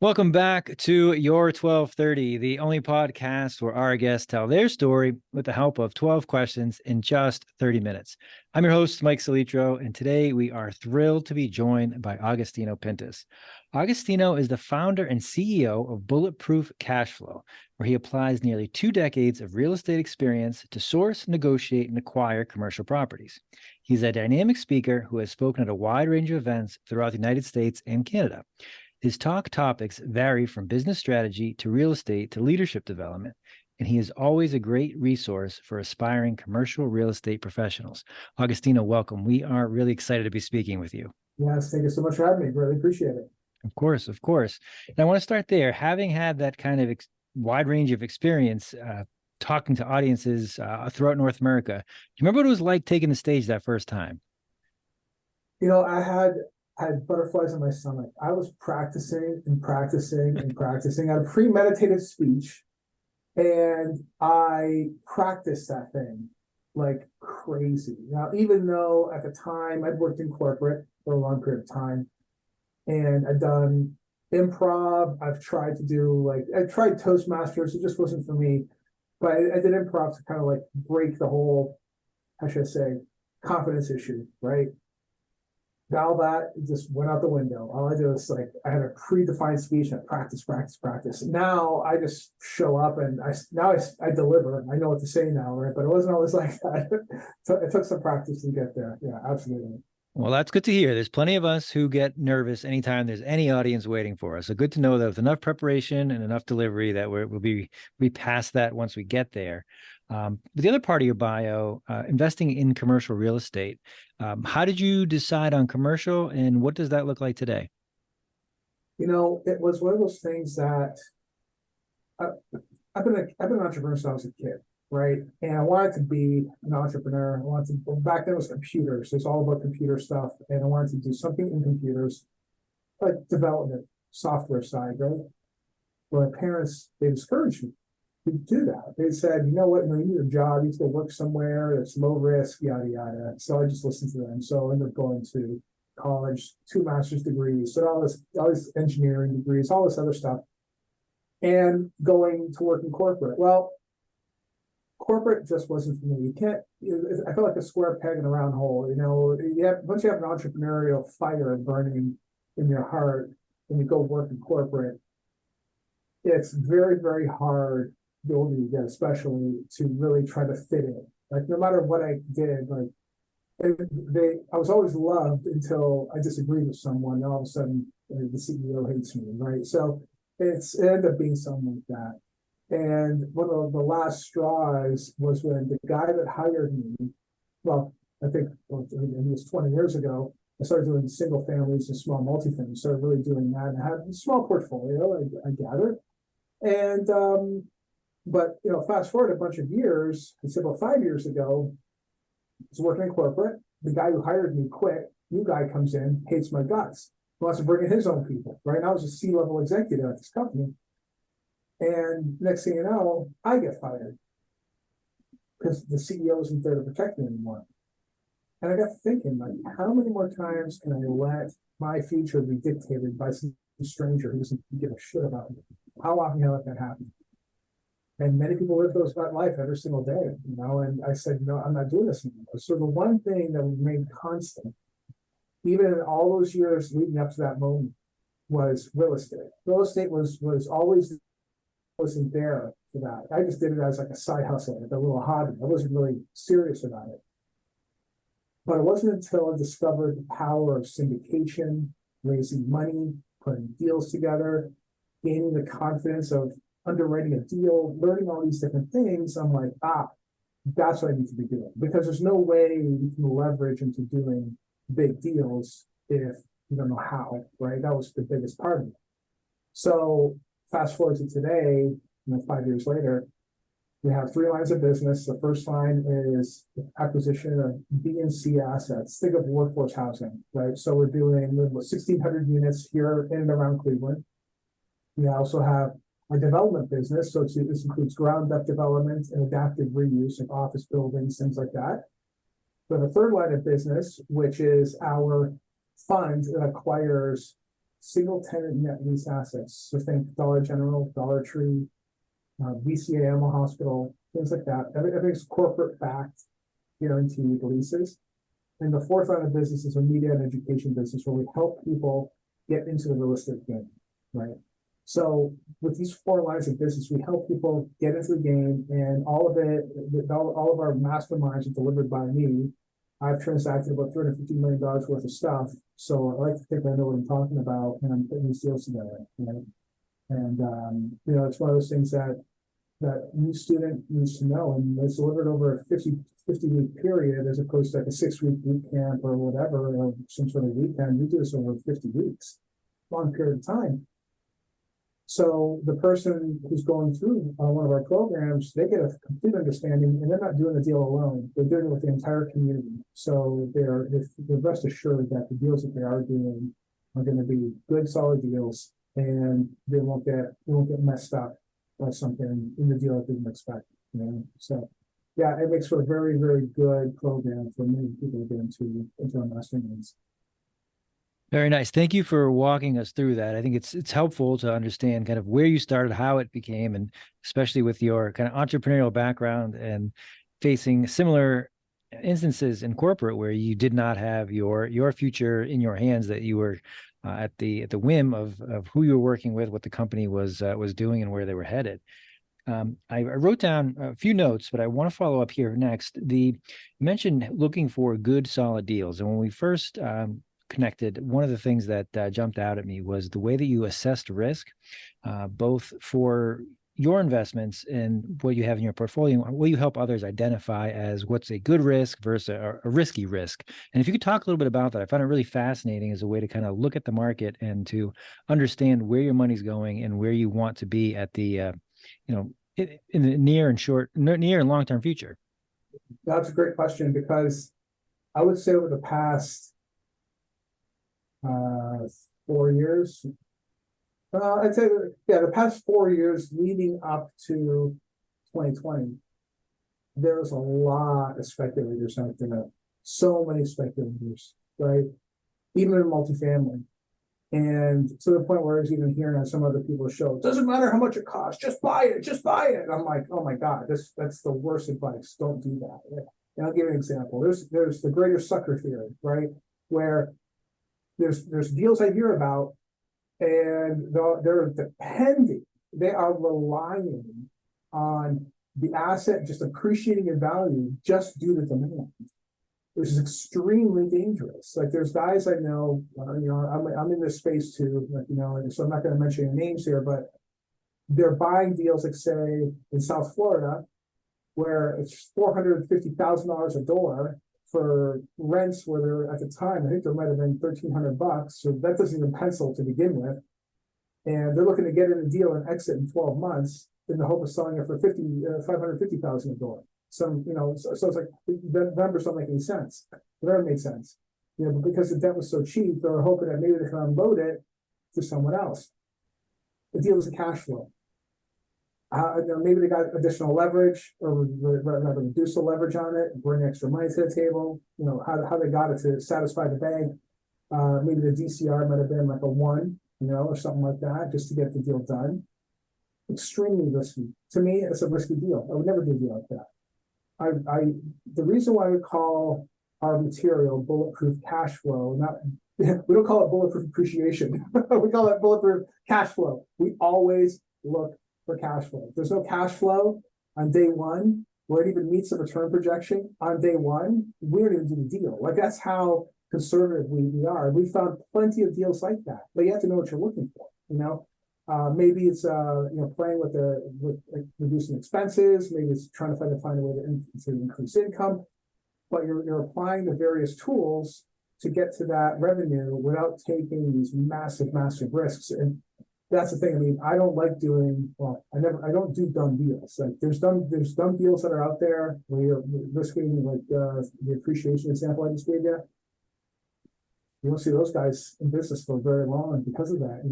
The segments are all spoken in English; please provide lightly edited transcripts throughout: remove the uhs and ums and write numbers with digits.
Welcome back to Your 1230, the only podcast where our guests tell their story with the help of 12 questions in just 30 minutes. I'm your host, Mike Salitro, and today we are thrilled to be joined by Agostino Pintus. Agostino is the founder and CEO of Bulletproof Cashflow, where he applies nearly 2 decades of real estate experience to source, negotiate, and acquire commercial properties. He's a dynamic speaker who has spoken at a wide range of events throughout the United States and Canada. His talk topics vary from business strategy to real estate to leadership development, and he is always a great resource for aspiring commercial real estate professionals. Agostino, welcome. We are really excited to be speaking with you. Yes, thank you so much for having me. Really appreciate it. Of course, of course. And I want to start there. Having had that kind of wide range of experience talking to audiences throughout North America, do you remember what it was like taking the stage that first time? I had butterflies in my stomach. I was practicing and practicing and practicing. I had a premeditated speech, and I practiced that thing like crazy. Now, even though at the time I'd worked in corporate for a long period of time, and I'd done improv, I tried Toastmasters. It just wasn't for me. But I did improv to kind of like break the whole, how should I say, confidence issue, right? All that just went out the window. All I did was I had a predefined speech and I practice. Now I just show up and I deliver. I know what to say now, right? But it wasn't always like that. So it took some practice to get there. Yeah, absolutely. Well, that's good to hear. There's plenty of us who get nervous anytime there's any audience waiting for us. So good to know that with enough preparation and enough delivery that we'll be past that once we get there. But the other part of your bio, investing in commercial real estate. How did you decide on commercial, and what does that look like today? It was one of those things that I've been an entrepreneur since I was a kid, right? And I wanted to be an entrepreneur. Back then it was computers. It's all about computer stuff, and I wanted to do something in computers, like development, software side, right? Well, my parents, they discouraged me to do that. They said, you know what, you need a job, you need to go work somewhere, it's low risk, yada, yada. So I just listened to them. So I ended up going to college, 2 master's degrees, so all these engineering degrees, all this other stuff, and going to work in corporate. Well, corporate just wasn't for me. I feel like a square peg in a round hole. Once you have an entrepreneurial fire burning in your heart and you go work in corporate, it's very, very hard the older you get, especially to really try to fit in. Like no matter what I did, I was always loved until I disagreed with someone. And all of a sudden, the CEO hates me, right? So it ended up being something like that. And one of the last straws was when the guy that hired me, well, I think it was 20 years ago, I started doing single families and small multifamilies, started really doing that. And I had a small portfolio, I gathered. And but fast forward a bunch of years, it's about 5 years ago, I was working in corporate. The guy who hired me quit. New guy comes in, hates my guts, wants to bring in his own people. Right now, I was a C-level executive at this company, and next thing you know, I get fired because the CEO isn't there to protect me anymore. And I got thinking, like, how many more times can I let my future be dictated by some stranger who doesn't give a shit about me? How often can I let that happen? And many people live that life every single day, and I said, no, I'm not doing this anymore. So the one thing that remained constant, even in all those years leading up to that moment, was real estate. Real estate was always wasn't there for that. I just did it as like a side hustle, like a little hobby. I wasn't really serious about it. But it wasn't until I discovered the power of syndication, raising money, putting deals together, gaining the confidence of underwriting a deal, learning all these different things. I'm like, that's what I need to be doing, because there's no way you can leverage into doing big deals if you don't know how, right? That was the biggest part of it. So fast forward to today, 5 years later, we have 3 lines of business. The first line is acquisition of B and C assets. Think of workforce housing, right? So we're doing 1,600 units here in and around Cleveland. We also have our development business. So this includes ground up development and adaptive reuse of office buildings, things like that. We have a third line of business, which is our fund that acquires single tenant net lease assets. So think Dollar General, Dollar Tree, VCA Animal Hospital, things like that. Everything's corporate backed, guaranteed leases. And the fourth line of business is a media and education business where we help people get into the real estate game, right? So with these four lines of business, we help people get into the game, and all of it, all of our masterminds are delivered by me. I've transacted about $350 million worth of stuff. So I like to think I know what I'm talking about when I'm putting these deals together, right? And, it's one of those things that new student needs to know, and it's delivered over a 50-week period as opposed to like a 6-week boot camp or whatever, or some sort of weekend. We do this over 50 weeks, long period of time. So the person who's going through one of our programs, they get a complete understanding, and they're not doing the deal alone. They're doing it with the entire community. So they're rest assured that the deals that they are doing are going to be good, solid deals, and they won't get messed up by something in the deal that they didn't expect. So yeah, it makes for a very, very good program for many people to get into our masterminds. Very nice. Thank you for walking us through that. I think it's helpful to understand kind of where you started, how it became, and especially with your kind of entrepreneurial background and facing similar instances in corporate where you did not have your future in your hands, that you were at the whim of who you were working with, what the company was doing, and where they were headed. I wrote down a few notes, but I want to follow up here next. You mentioned looking for good, solid deals, and when we first connected, one of the things that jumped out at me was the way that you assessed risk, both for your investments and what you have in your portfolio, and what you help others identify as what's a good risk versus a risky risk. And if you could talk a little bit about that, I found it really fascinating as a way to kind of look at the market and to understand where your money's going and where you want to be at the, in the near and long-term future. That's a great question, because I would say over the past 4 years. I'd say, the past 4 years leading up to 2020, there was a lot of speculators out there. So many speculators, right? Even in multifamily. And to the point where I was even hearing on some other people's show, it doesn't matter how much it costs, just buy it, just buy it. And I'm like, oh my God, that's the worst advice. Don't do that. And I'll give you an example. There's the greater sucker theory, right? Where there's deals I hear about, and they're depending, they are relying on the asset just appreciating in value just due to demand, which is extremely dangerous. Like there's guys I know, I'm in this space too, so I'm not going to mention any names here, but they're buying deals, like say in South Florida, where it's $450,000 a door for rents where they're at the time, I think there might have been $1,300, so that doesn't even pencil to begin with. And they're looking to get in the deal and exit in 12 months in the hope of selling it for $550,000 a door. So it's like the numbers don't make any sense. It never made sense, but because the debt was so cheap, they were hoping that maybe they can unload it to someone else. The deal was a cash flow. Maybe they got additional leverage, or rather reduce the leverage on it, bring extra money to the table. How they got it to satisfy the bank. Maybe the DCR might have been like a 1, or something like that, just to get the deal done. Extremely risky. To me, it's a risky deal. I would never do a deal like that. The reason why we call our material bulletproof cash flow, we don't call it bulletproof appreciation. We call it bulletproof cash flow. We always look for cash flow. If there's no cash flow on day one, where it even meets the return projection on day one, we don't even do the deal. Like that's how conservative we are. We found plenty of deals like that, but you have to know what you're looking for. Maybe it's playing with reducing expenses. Maybe it's trying to find a way to increase income, but you're applying the various tools to get to that revenue without taking these massive risks. And that's the thing. I mean, I don't like doing, I don't do dumb deals. Like there's dumb deals that are out there where you're risking, like the appreciation example I just gave you. You don't see those guys in business for very long, and because of that,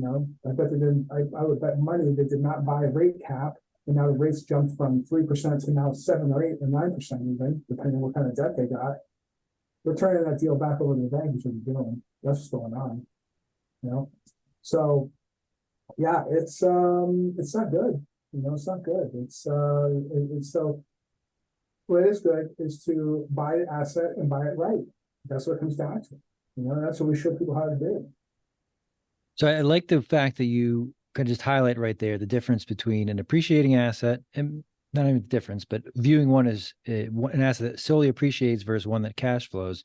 I bet they didn't. I would bet money they did not buy a rate cap, and now the rates jumped from 3% to now 7 or 8 or 9%, even depending on what kind of debt they got. They're turning that deal back over to the bank, which they're doing. That's what's going on. So yeah, it's not good. It's not good. It's so what is good is to buy the asset and buy it right. That's what it comes down to. That's what we show people how to do. So I like the fact that you could just highlight right there the difference between an appreciating asset and not even the difference, but viewing one as an asset that solely appreciates versus one that cash flows.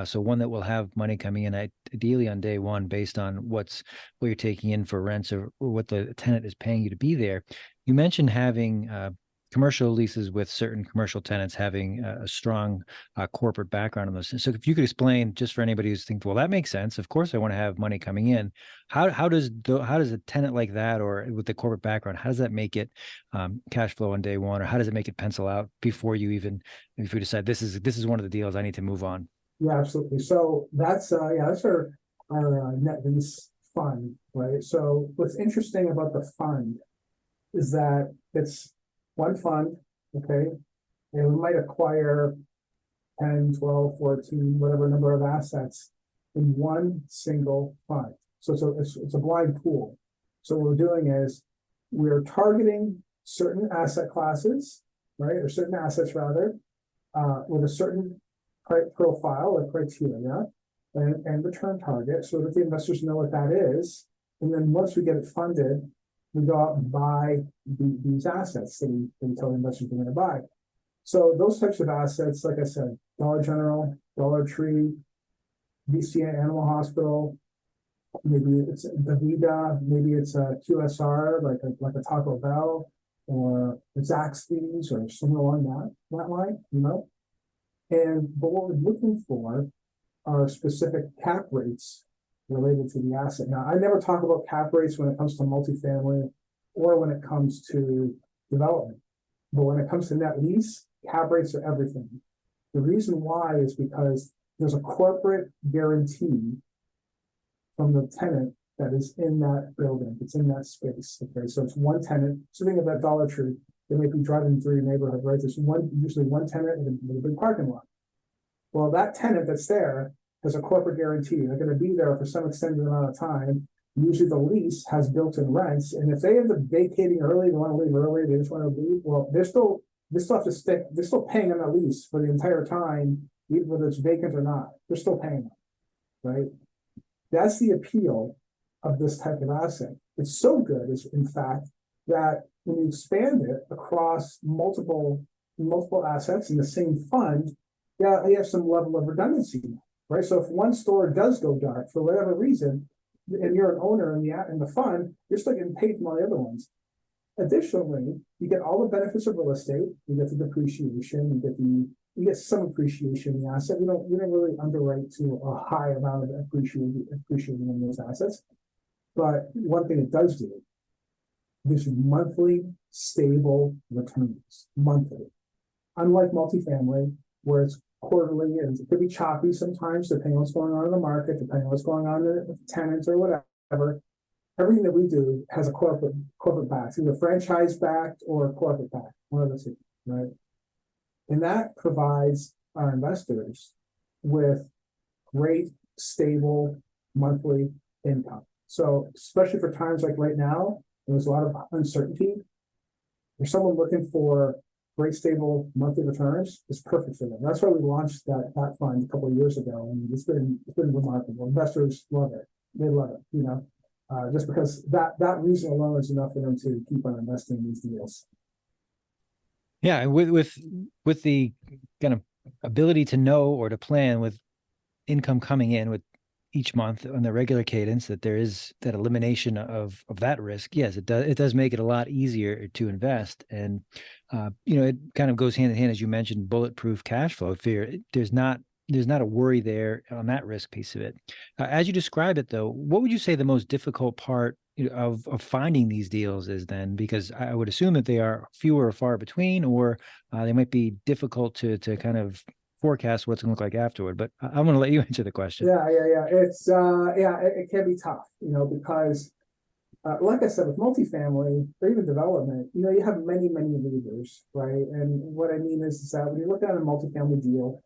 So one that will have money coming in ideally on day one based on what you're taking in for rents or what the tenant is paying you to be there. You mentioned having commercial leases with certain commercial tenants having a strong corporate background on those. So if you could explain just for anybody who's thinking, well, that makes sense. Of course, I want to have money coming in. How does a tenant like that or with the corporate background, how does that make it cash flow on day one, or how does it make it pencil out before you even if you decide this is one of the deals I need to move on? Yeah, absolutely. So that's our net lease fund, right? So what's interesting about the fund is that it's one fund, okay, and we might acquire 10, 12, 14, whatever number of assets in one single fund. So it's a blind pool. So what we're doing is we're targeting certain asset classes, right, or certain assets rather, with a certain profile or criteria and return target so that the investors know what that is. And then once we get it funded, we go out and buy these assets that we tell investors we're going to buy. So those types of assets, like I said, Dollar General, Dollar Tree, VCA Animal Hospital, maybe it's Davida, maybe it's a QSR, like a Taco Bell, or Zaxby's, or something along that line, but what we're looking for are specific cap rates related to the asset. Now, I never talk about cap rates when it comes to multifamily or when it comes to development. But when it comes to net lease, cap rates are everything. The reason why is because there's a corporate guarantee from the tenant that is in that building, it's in that space. Okay, so it's one tenant. So think of that Dollar Tree. They may be driving through your neighborhood, right? There's usually one tenant with a big parking lot. Well, that tenant that's there has a corporate guarantee. They're going to be there for some extended amount of time. Usually the lease has built-in rents. And if they end up vacating early, they want to leave early, they just want to leave, well, they still have to stick, they're still paying on that lease for the entire time, whether it's vacant or not. They're still paying, right? That's the appeal of this type of asset. It's so good, in fact, that when you expand it across multiple assets in the same fund, yeah, you have some level of redundancy, right? So if one store does go dark for whatever reason, and you're an owner in the fund, you're still getting paid from all the other ones. Additionally, you get all the benefits of real estate. You get the depreciation. You get some appreciation in the asset. We don't really underwrite to a high amount of appreciating in those assets. But one thing it does do, gives you monthly stable returns, monthly. Unlike multifamily, where it's quarterly and it could be choppy sometimes, depending on what's going on in the market, depending on what's going on with tenants or whatever. Everything that we do has a corporate back, either franchise backed or corporate backed, one of the two, right? And that provides our investors with great, stable monthly income. So especially for times like right now, there's a lot of uncertainty. If someone looking for great, stable monthly returns, is perfect for them. That's why we launched that fund a couple of years ago, and it's been remarkable. Investors love it. They love it, just because that reason alone is enough for them to keep on investing in these deals. Yeah, with the kind of ability to know or to plan with income coming in with each month on the regular cadence, that there is that elimination of that risk. Yes, it does make it a lot easier to invest. And it kind of goes hand in hand, as you mentioned, bulletproof cash flow fear. There's not a worry there on that risk piece of it. As you describe it, though, what would you say the most difficult part of finding these deals is then? Because I would assume that they are fewer or far between, or they might be difficult to kind of forecast what's going to look like afterward. But I'm going to let you answer the question. Yeah. It's it can be tough, because like I said, with multifamily or even development, you have many leaders, right? And what I mean is that when you look at a multifamily deal,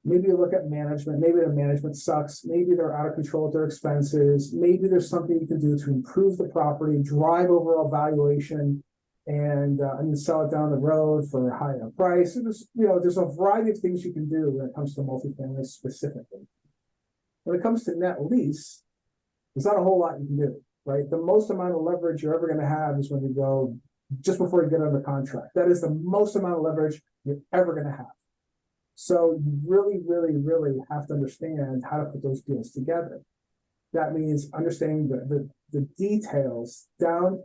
Maybe you look at management, maybe the management sucks, maybe they're out of control with their expenses, maybe there's something you can do to improve the property, drive overall valuation, and sell it down the road for a higher price. And there's a variety of things you can do when it comes to multifamily specifically. When it comes to net lease, there's not a whole lot you can do, right? The most amount of leverage you're ever going to have is when you go just before you get under contract. That is the most amount of leverage you're ever going to have. So you really, really, really have to understand how to put those deals together. That means understanding the details down,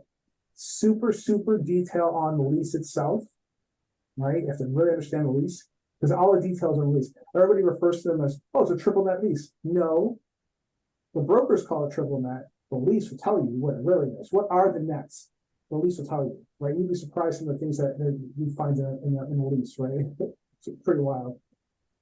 super, super detail on the lease itself, right? You have to really understand the lease because all the details are lease. Everybody refers to them as, oh, it's a triple net lease. No, the brokers call it triple net. The lease will tell you what it really is. What are the nets? The lease will tell you, right? You'd be surprised some of the things that you find in the lease, right? It's pretty wild.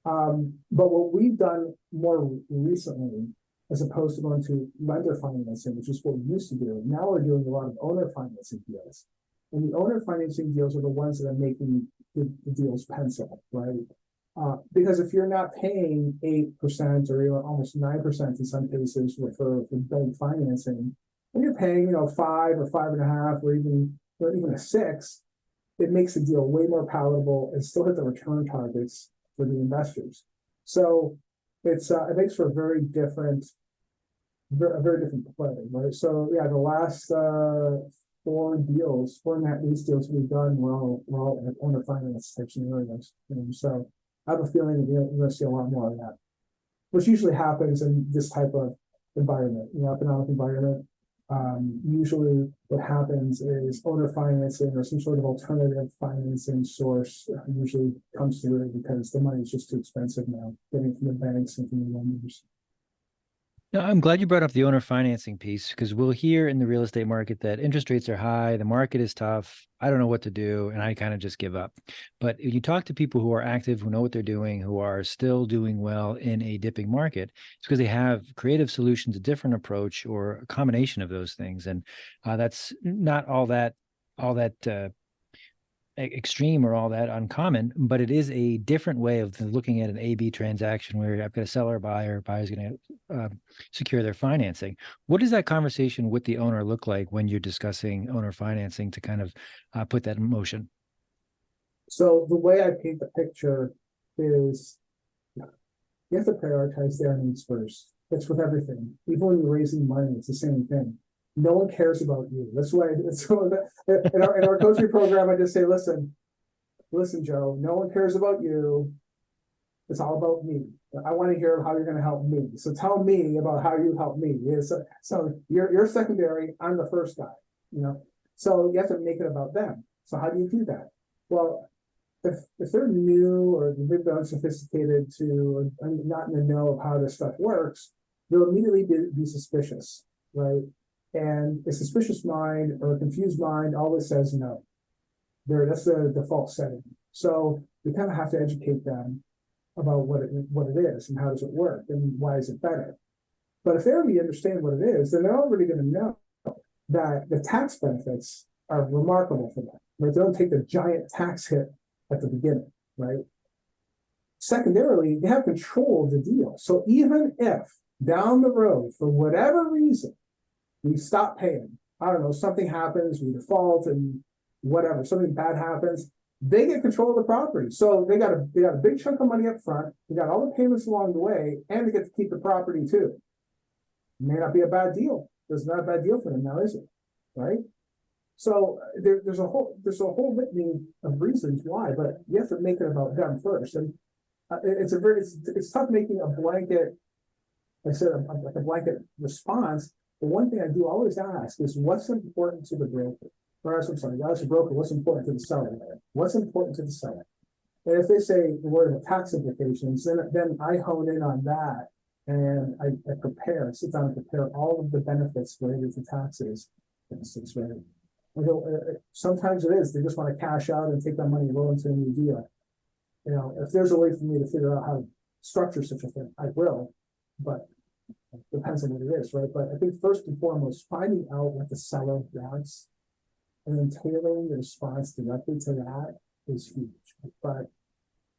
But what we've done more recently, as opposed to going to lender financing, which is what we used to do, now we're doing a lot of owner financing deals. And the owner financing deals are the ones that are making the deals pencil, right? Because if you're not paying 8% or even almost 9% in some cases for bank financing, and you're paying 5 or 5.5 or even a 6, it makes the deal way more palatable and still hit the return targets for the investors. So it makes for a very different play, right? So yeah, the last 4 net lease deals we've done were all owner finance type scenarios. So I have a feeling that you're going to see a lot more of that, which usually happens in this type of environment, economic environment. Usually what happens is owner financing or some sort of alternative financing source usually comes through it because the money is just too expensive now, getting from the banks and from the lenders. No, I'm glad you brought up the owner financing piece because we'll hear in the real estate market that interest rates are high, the market is tough, I don't know what to do, and I kind of just give up. But if you talk to people who are active, who know what they're doing, who are still doing well in a dipping market, it's because they have creative solutions, a different approach, or a combination of those things. And that's not all that extreme or all that uncommon, but it is a different way of looking at an A/B transaction where I've got a seller, buyer, buyer's going to secure their financing. What does that conversation with the owner look like when you're discussing owner financing to kind of put that in motion? So the way I paint the picture is you have to prioritize their needs first. It's with everything. Even when you're raising money, it's the same thing. No one cares about you. That's why in our coaching program, I just say, listen, Joe, no one cares about you. It's all about me. I want to hear how you're going to help me. So tell me about how you help me. So you're secondary. I'm the first guy, So you have to make it about them. So how do you do that? Well, if they're new or they've been unsophisticated to not in the know of how this stuff works, they'll immediately be suspicious, right? And a suspicious mind or a confused mind always says no. That's the default setting. So you kind of have to educate them about what it is and how does it work and why is it better. But if they already understand what it is, then they're already going to know that the tax benefits are remarkable for them. Right? They don't take the giant tax hit at the beginning, right? Secondarily, they have control of the deal. So even if down the road, for whatever reason, we stop paying, I don't know, something happens, we default and whatever, something bad happens, they get control of the property. So they got a big chunk of money up front, they got all the payments along the way, and they get to keep the property too. It may not be a bad deal. It's not a bad deal for them now, is it? Right? So there's a whole litany of reasons why, but you have to make it about them first. And it's tough making a blanket, like I said, like a blanket response. The one thing I do always ask is what's important to the broker? Or I'm sorry, as a broker, what's important to the seller? What's important to the seller? And if they say the word of tax implications, then I hone in on that and I sit down and prepare all of the benefits related to taxes, for instance, right? Sometimes it is, they just want to cash out and take that money and roll into a new deal. If there's a way for me to figure out how to structure such a thing, I will, but it depends on what it is, right? But I think first and foremost, finding out what the seller wants and then tailoring the response directly to that is huge. But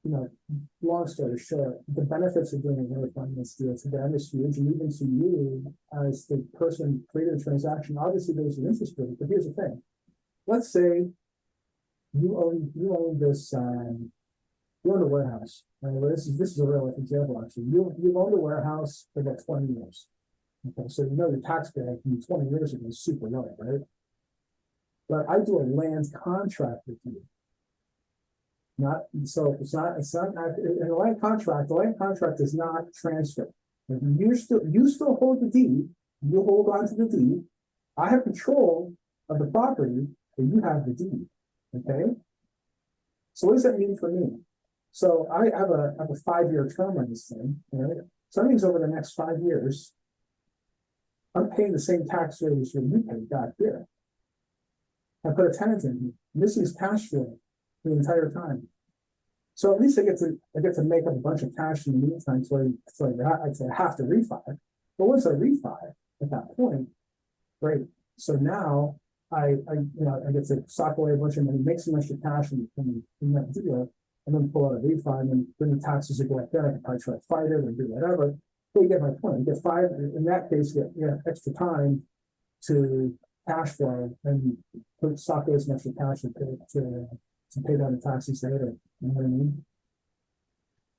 long story short, the benefits of doing a real finance deal to them is huge, and even to you as the person creating the transaction, obviously there's an interest rate. But here's the thing: let's say you own this you own a warehouse. Right? Well, this is a real life example actually. You've owned a warehouse for about 20 years. Okay, so your tax bill from 20 years ago is super low, right? But I do a land contract with you. Not so it's not in a land contract. The land contract does not transfer. You still hold the deed. You hold on to the deed. I have control of the property, but you have the deed. Okay. So what does that mean for me? So I have a 5-year term on this thing. Right? So that means over the next 5 years, I'm paying the same tax rate as you pay back here. I put a tenant in here. This is cash flow the entire time. So at least I get to make up a bunch of cash in the meantime. So I have to refi. But once I refi at that point, great. So now I get to sock away a bunch of money, make some extra cash in that deal, and then pull out a refi, and then the taxes are go up there. I can probably try to fight it or do whatever. But you get my point. You get five in that case, you get extra time to cash flow and sock away some extra cash to pay down the taxes later. You know what I mean?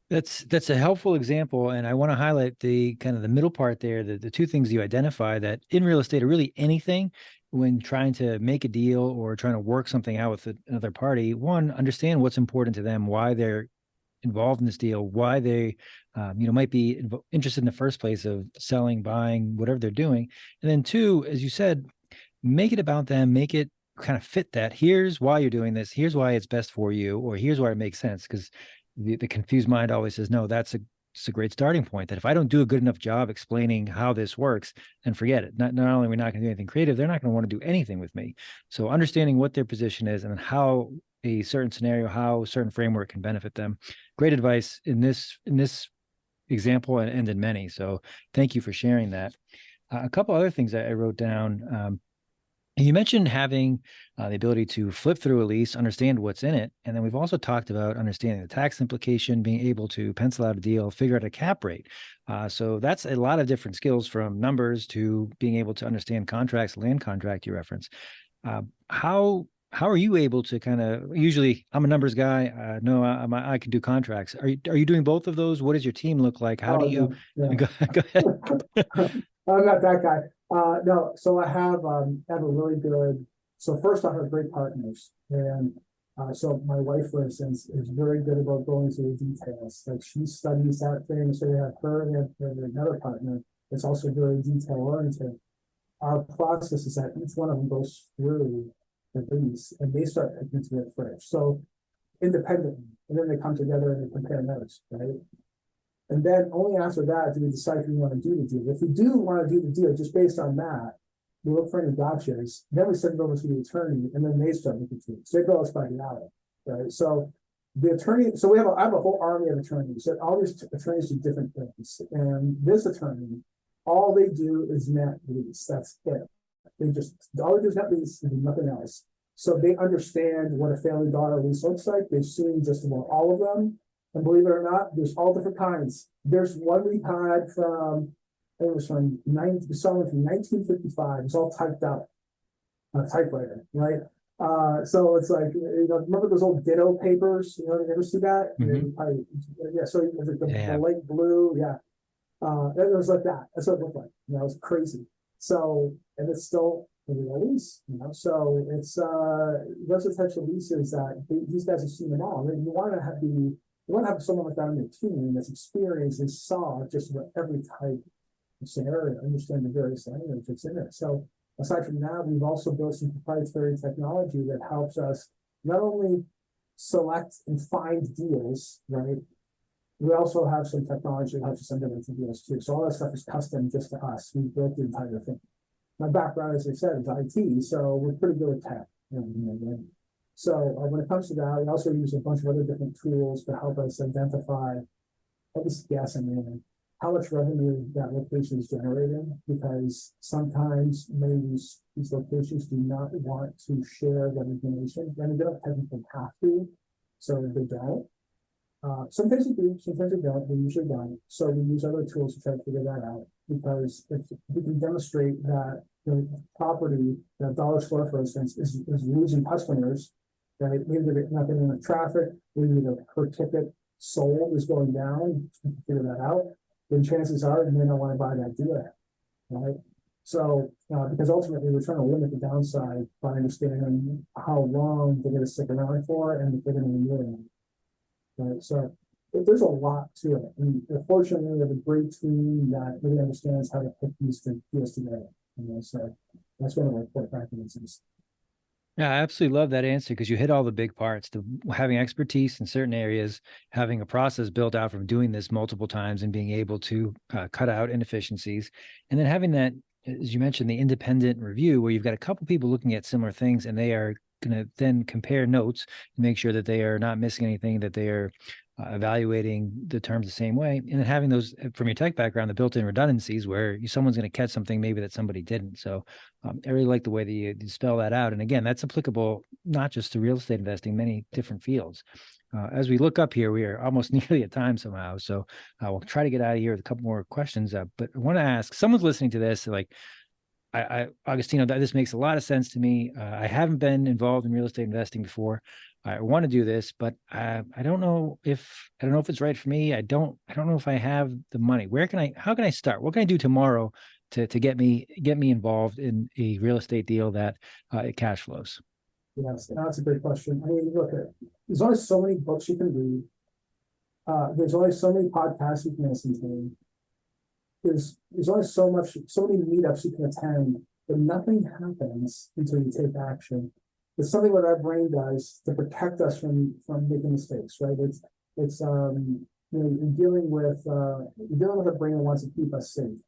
That's a helpful example, and I want to highlight the kind of the middle part there. The two things you identify that in real estate, or really anything, when trying to make a deal or trying to work something out with another party, one, understand what's important to them, why they're involved in this deal, why they might be interested in the first place of selling, buying, whatever they're doing, and then two, as you said, make it about them, make it kind of fit that. Here's why you're doing this. Here's why it's best for you, or here's why it makes sense. Because the confused mind always says, no, it's a great starting point. That if I don't do a good enough job explaining how this works, then forget it. Not only are we not going to do anything creative, they're not going to want to do anything with me. So understanding what their position is and how a certain scenario, how a certain framework can benefit them. Great advice in this example and in many. So thank you for sharing that. A couple other things that I wrote down. You mentioned having the ability to flip through a lease, understand what's in it. And then we've also talked about understanding the tax implication, being able to pencil out a deal, figure out a cap rate. So that's a lot of different skills, from numbers to being able to understand contracts, land contract you reference. How are you able to kind of, usually I'm a numbers guy. No, I can do contracts. Are you doing both of those? What does your team look like? How do you go ahead? I'm not that guy. No, so I have a really good. So first, I have great partners, and so my wife, for instance, is very good about going through the details. Like she studies that thing. So we have her, and we have another partner that's also very detail oriented. Our process is that each one of them goes through the lease, and they start picking through it first. So independently, and then they come together and they compare notes, right? And then only after that do we decide if we want to do the deal. If we do want to do the deal just based on that, we look for any gotchas, then we send it over to the attorney, and then they start looking through it. So they bill us by the hour, right? So the attorney, so I have a whole army of attorneys. So all these attorneys do different things. And this attorney, all they do is net lease. That's it. All they do is net lease and nothing else. So they understand what a family dollar lease looks like. They've seen just about all of them. And believe it or not, there's all different kinds. There's one we had it was from 1955. It's all typed out on a typewriter, right? So it's like, remember those old ditto papers? You ever see that? Mm-hmm. Yeah, so it was like the light blue, yeah. It was like that. That's what it looked like. It was crazy. So, and it's still a lease, so it's those are the types of leases that these guys have seen them all. You want to have someone like that on your team that's experienced and saw just about every type of scenario, understand the various language that's in it. So aside from that, we've also built some proprietary technology that helps us not only select and find deals, right? We also have some technology that helps us underwrite the deals too. So all that stuff is custom just to us. We built the entire thing. My background, as I said, is IT, so we're pretty good at tech. So when it comes to that, we also use a bunch of other different tools to help us identify, at least guessing, how much revenue that location is generating, because sometimes maybe these locations do not want to share that information, and they don't technically have to, so they don't. Sometimes we do, sometimes we don't, we usually don't. So we use other tools to try to figure that out. Because if we can demonstrate that the property, the dollar store, for instance, is losing customers, right? Maybe they're not getting enough traffic, maybe the per ticket sold is going down, we can figure that out, then chances are they may not want to buy that deal, right? So, because ultimately we're trying to limit the downside by understanding how long they're going to stick around for and if they're going to renew it. Right, so there's a lot to it. And fortunately, we have a great team that really understands how to put these deals together. So that's one of our core practices. Yeah, I absolutely love that answer because you hit all the big parts to having expertise in certain areas, having a process built out from doing this multiple times and being able to cut out inefficiencies. And then having that, as you mentioned, the independent review where you've got a couple people looking at similar things and they are going to then compare notes and make sure that they are not missing anything, that they are evaluating the terms the same way. And then having those from your tech background, the built-in redundancies where someone's going to catch something maybe that somebody didn't. So I really like the way that you spell that out. And again, that's applicable not just to real estate investing, many different fields. As we look up here, we are almost nearly at time somehow. So we'll try to get out of here with a couple more questions. But I want to ask, someone's listening to this, like, Agostino, this makes a lot of sense to me. I haven't been involved in real estate investing before. I want to do this, but I don't know if it's right for me. I don't know if I have the money. How can I start? What can I do tomorrow to get me involved in a real estate deal that it cash flows? Yes, that's a great question. I mean, look, there's only so many books you can read. There's only so many podcasts you can listen to. There's only so many meetups you can attend, but nothing happens until you take action. It's something that our brain does to protect us from making mistakes, right? It's you're dealing with a brain that wants to keep us safe,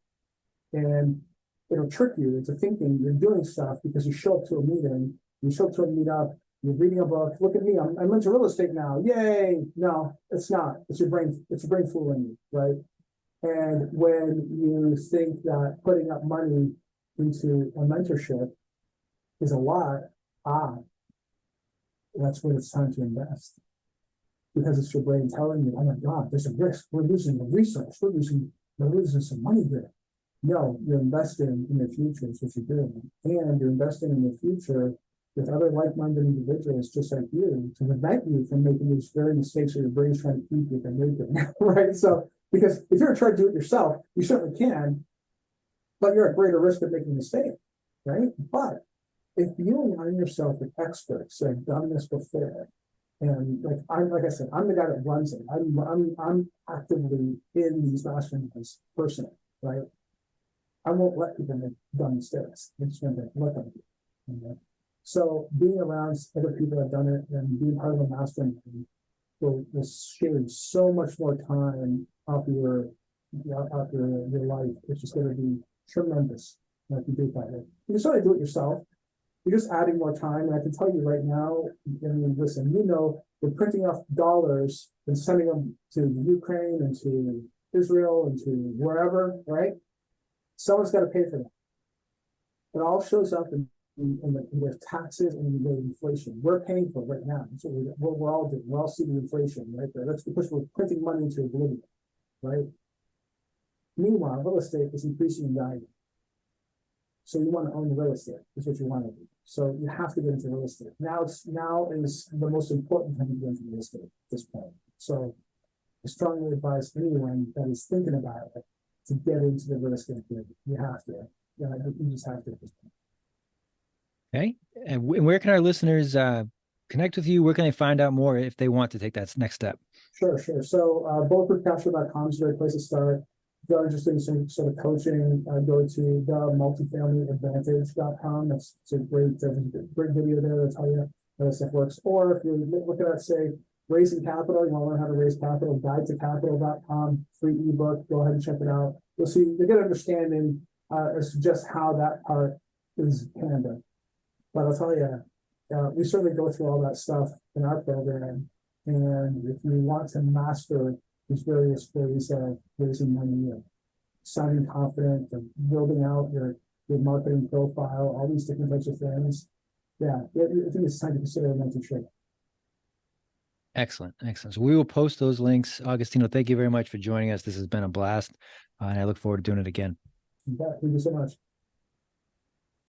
and it'll trick you into thinking you're doing stuff because you show up to a meeting, you show up to a meetup, you're reading a book. Look at me, I'm into real estate now. Yay! No, it's not. It's your brain. It's your brain fooling you, right? And when you think that putting up money into a mentorship is a lot, that's when it's time to invest. Because it's your brain telling you, oh my God, there's a risk. We're losing a resource. We're losing some money here. No, you're investing in the future is what you're doing. And you're investing in the future with other like-minded individuals just like you to prevent you from making these very mistakes that your brain's trying to keep you from making, right? So, because if you're trying to do it yourself, you certainly can, but you're at greater risk of making a mistake, right? But if you align yourself with experts that have done this before, and like I said, I'm the guy that runs it. I'm actively in these masterminds personally, right? I won't let people make dumb mistakes. I'm just going to let them. So being around other people that have done it and being part of a mastermind will shave so much more time off your life. It's just going to be tremendous if you do that. You just want to do it yourself. You're just adding more time. And I can tell you right now, I mean, listen, we're printing off dollars and sending them to Ukraine and to Israel and to wherever, right? Someone's got to pay for that. It all shows up in the taxes and the inflation. We're paying for it right now. That's what we're all doing. We're all seeing inflation right there. That's because we're printing money into oblivion, right? Meanwhile, real estate is increasing in value. So you want to own the real estate, is what you want to do. So you have to get into real estate. Now is the most important time to get into real estate at this point. So I strongly advise anyone that is thinking about it to get into the real estate field. You have to. You just have to at this point. Okay. And where can our listeners connect with you? Where can they find out more if they want to take that next step? Sure. So bulletproofcashflow.com is a great place to start. If you're interested in some sort of coaching, go to themultifamilyadvantage.com. That's a great video there that'll tell you how this stuff works. Or if you're looking at, say, raising capital, you want to learn how to raise capital, guidetocapital.com, free ebook. Go ahead and check it out. You'll get an understanding as to just how that part is handled. But I'll tell you, we certainly go through all that stuff in our program. And if you want to master these various ways of raising money, sounding confident, and building out your marketing profile, all these different types of things, I think it's time to consider a mentorship. Excellent. Excellent. So we will post those links. Agostino, thank you very much for joining us. This has been a blast. And I look forward to doing it again. Yeah, thank you so much.